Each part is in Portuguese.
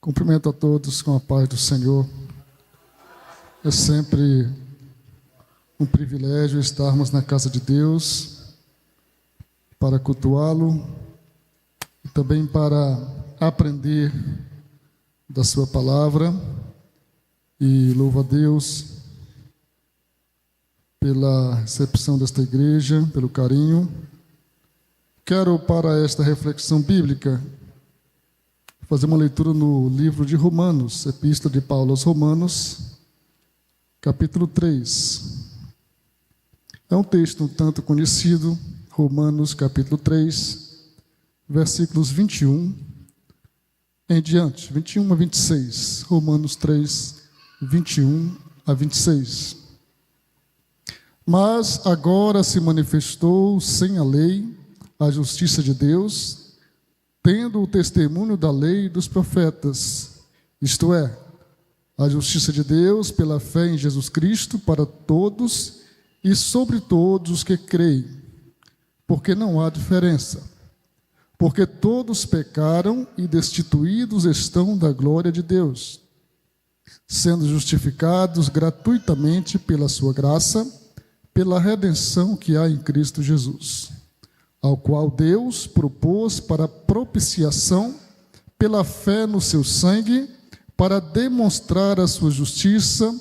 Cumprimento a todos com a paz do Senhor. É sempre um privilégio estarmos na casa de Deus para cultuá-lo e também para aprender da sua palavra. E louvo a Deus pela recepção desta igreja, pelo carinho. Quero, para esta reflexão bíblica, fazer uma leitura no livro de Romanos, Epístola de Paulo aos Romanos, capítulo 3. É um texto um tanto conhecido, Romanos, capítulo 3, versículos 21 em diante, 21 a 26. Romanos 3, 21 a 26. Mas agora se manifestou sem a lei a justiça de Deus, tendo o testemunho da lei e dos profetas, isto é, a justiça de Deus pela fé em Jesus Cristo para todos e sobre todos os que creem, porque não há diferença, porque todos pecaram e destituídos estão da glória de Deus, sendo justificados gratuitamente pela sua graça, pela redenção que há em Cristo Jesus, ao qual Deus propôs para propiciação pela fé no seu sangue, para demonstrar a sua justiça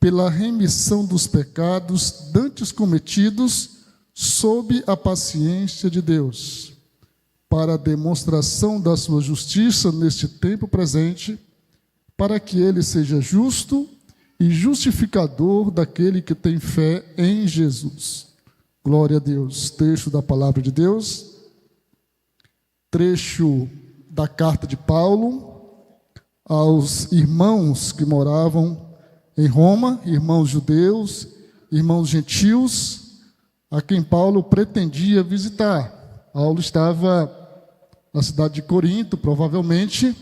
pela remissão dos pecados dantes cometidos sob a paciência de Deus, para a demonstração da sua justiça neste tempo presente, para que ele seja justo e justificador daquele que tem fé em Jesus. Glória a Deus. Trecho da palavra de Deus, trecho da carta de Paulo aos irmãos que moravam em Roma, irmãos judeus, irmãos gentios, a quem Paulo pretendia visitar. Paulo estava na cidade de Corinto, provavelmente,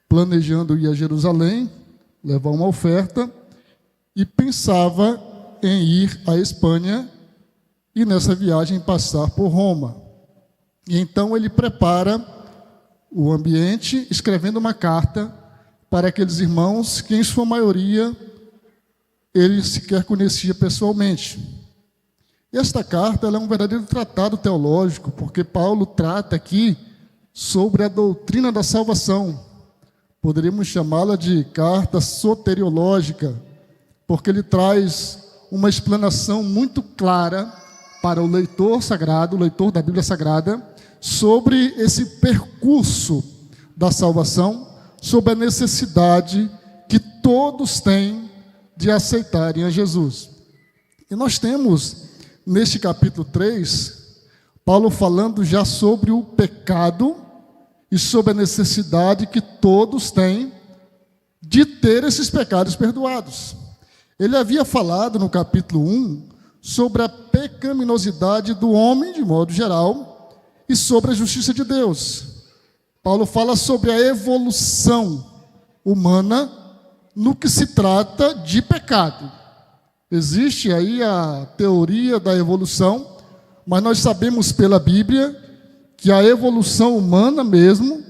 planejando ir a Jerusalém, levar uma oferta, e pensava em ir à Espanha, e nessa viagem passar por Roma. E então ele prepara o ambiente, escrevendo uma carta para aqueles irmãos que, em sua maioria, ele sequer conhecia pessoalmente. E esta carta ela é um verdadeiro tratado teológico, porque Paulo trata aqui sobre a doutrina da salvação. Poderíamos chamá-la de carta soteriológica, porque ele traz uma explanação muito clara para o leitor sagrado, o leitor da Bíblia Sagrada, sobre esse percurso da salvação, sobre a necessidade que todos têm de aceitarem a Jesus. E nós temos, neste capítulo 3, Paulo falando já sobre o pecado e sobre a necessidade que todos têm de ter esses pecados perdoados. Ele havia falado no capítulo 1 sobre a pecaminosidade do homem, de modo geral, e sobre a justiça de Deus. Paulo fala sobre a evolução humana no que se trata de pecado. Existe aí a teoria da evolução, mas nós sabemos pela Bíblia que a evolução humana mesmo,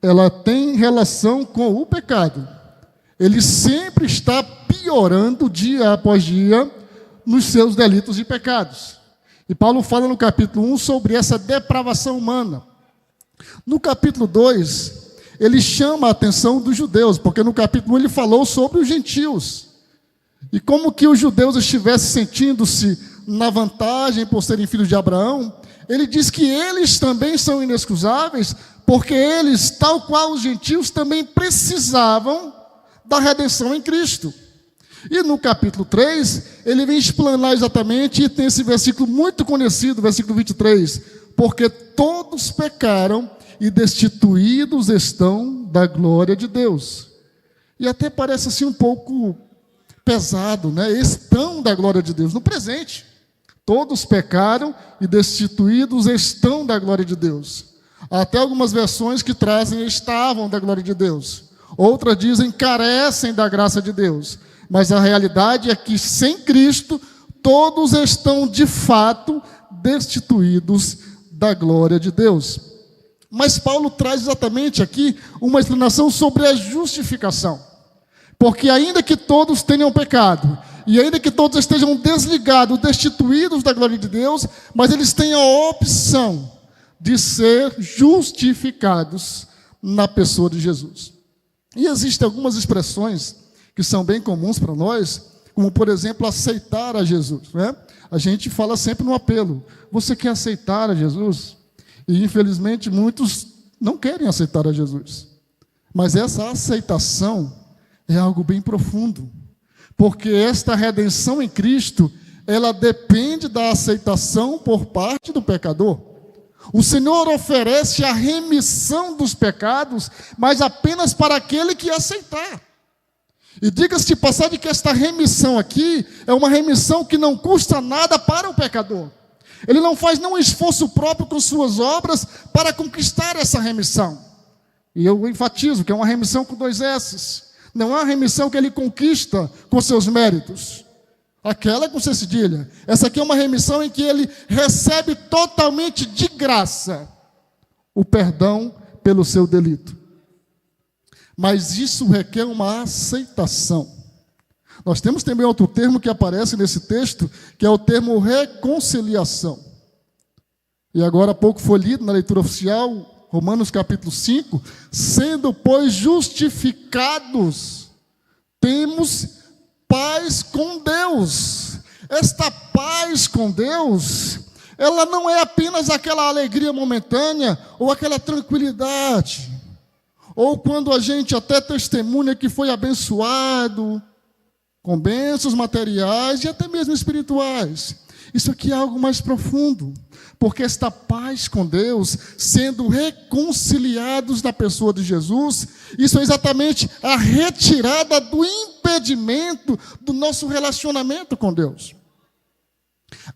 ela tem relação com o pecado. Ele sempre está piorando dia após dia nos seus delitos e pecados. E Paulo fala no capítulo 1 sobre essa depravação humana. No capítulo 2, ele chama a atenção dos judeus, porque no capítulo 1 ele falou sobre os gentios. E como que os judeus estivessem sentindo-se na vantagem por serem filhos de Abraão, ele diz que eles também são inexcusáveis, porque eles, tal qual os gentios, também precisavam da redenção em Cristo. E no capítulo 3, ele vem explanar exatamente, e tem esse versículo muito conhecido, versículo 23, porque todos pecaram e destituídos estão da glória de Deus. E até parece assim um pouco pesado, né? Estão da glória de Deus, no presente. Todos pecaram e destituídos estão da glória de Deus. Há até algumas versões que trazem estavam da glória de Deus. Outras dizem carecem da graça de Deus. Mas a realidade é que, sem Cristo, todos estão, de fato, destituídos da glória de Deus. Mas Paulo traz exatamente aqui uma explanação sobre a justificação. Porque ainda que todos tenham pecado, e ainda que todos estejam desligados, destituídos da glória de Deus, mas eles têm a opção de ser justificados na pessoa de Jesus. E existem algumas expressões que são bem comuns para nós, como, por exemplo, aceitar a Jesus, né? A gente fala sempre no apelo: você quer aceitar a Jesus? E, infelizmente, muitos não querem aceitar a Jesus. Mas essa aceitação é algo bem profundo, porque esta redenção em Cristo, ela depende da aceitação por parte do pecador. O Senhor oferece a remissão dos pecados, mas apenas para aquele que aceitar. E diga-se de passagem que esta remissão aqui é uma remissão que não custa nada para o pecador. Ele não faz nenhum esforço próprio com suas obras para conquistar essa remissão. E eu enfatizo que é uma remissão com 2 S's. Não é uma remissão que ele conquista com seus méritos. Aquela é com C cedilha. Essa aqui é uma remissão em que ele recebe totalmente de graça o perdão pelo seu delito. Mas isso requer uma aceitação. Nós temos também outro termo que aparece nesse texto, que é o termo reconciliação. E agora há pouco foi lido na leitura oficial, Romanos capítulo 5, sendo, pois, justificados, temos paz com Deus. Esta paz com Deus, ela não é apenas aquela alegria momentânea, ou aquela tranquilidade, ou quando a gente até testemunha que foi abençoado, com bênçãos materiais e até mesmo espirituais. Isso aqui é algo mais profundo, porque esta paz com Deus, sendo reconciliados na pessoa de Jesus, isso é exatamente a retirada do impedimento do nosso relacionamento com Deus.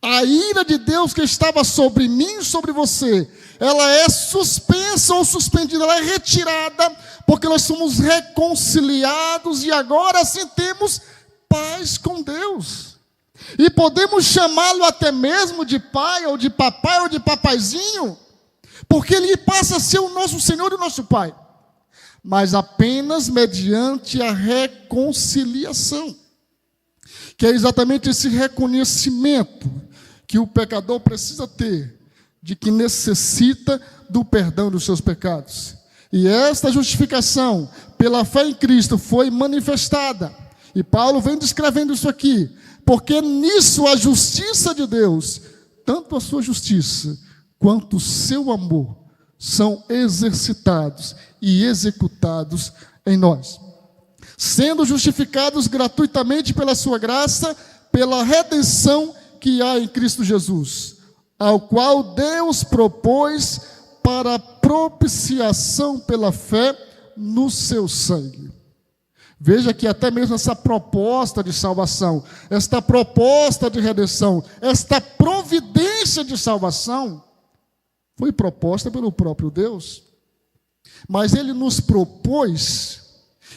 A ira de Deus que estava sobre mim e sobre você, ela é suspensa ou suspendida, ela é retirada, porque nós somos reconciliados e agora sim temos paz com Deus. E podemos chamá-lo até mesmo de pai, ou de papai, ou de papaizinho, porque ele passa a ser o nosso Senhor e o nosso Pai, mas apenas mediante a reconciliação, que é exatamente esse reconhecimento que o pecador precisa ter, de que necessita do perdão dos seus pecados. E esta justificação, pela fé em Cristo, foi manifestada. E Paulo vem descrevendo isso aqui, porque nisso a justiça de Deus, tanto a sua justiça, quanto o seu amor, são exercitados e executados em nós. Sendo justificados gratuitamente pela sua graça, pela redenção que há em Cristo Jesus, ao qual Deus propôs para a propiciação pela fé no seu sangue. Veja que até mesmo essa proposta de salvação, esta proposta de redenção, esta providência de salvação, foi proposta pelo próprio Deus. Mas Ele nos propôs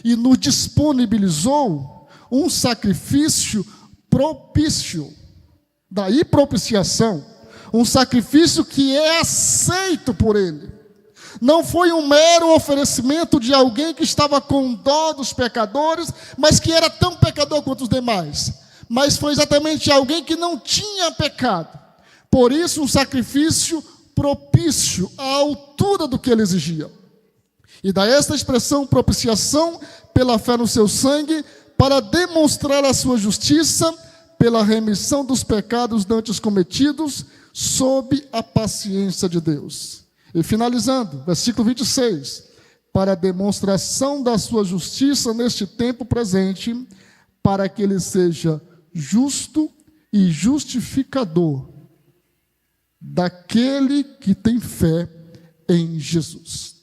e nos disponibilizou um sacrifício propício. Daí propiciação, um sacrifício que é aceito por Ele. Não foi um mero oferecimento de alguém que estava com dó dos pecadores, mas que era tão pecador quanto os demais. Mas foi exatamente alguém que não tinha pecado. Por isso, um sacrifício propício, à altura do que ele exigia. E daí esta expressão propiciação pela fé no seu sangue, para demonstrar a sua justiça, pela remissão dos pecados dantes cometidos, sob a paciência de Deus. E finalizando, versículo 26, para a demonstração da sua justiça neste tempo presente, para que ele seja justo e justificador daquele que tem fé em Jesus.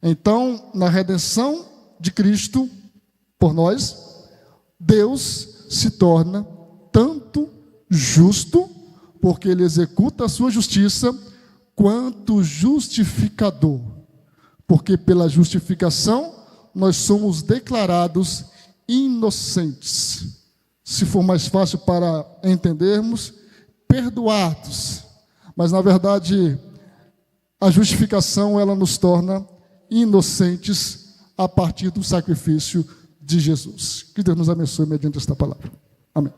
Então, na redenção de Cristo por nós, Deus se torna tanto justo, porque ele executa a sua justiça, quanto justificador, porque pela justificação nós somos declarados inocentes. Se for mais fácil para entendermos, perdoados. Mas na verdade, a justificação, ela nos torna inocentes a partir do sacrifício de Jesus. Que Deus nos abençoe mediante esta palavra. Amém.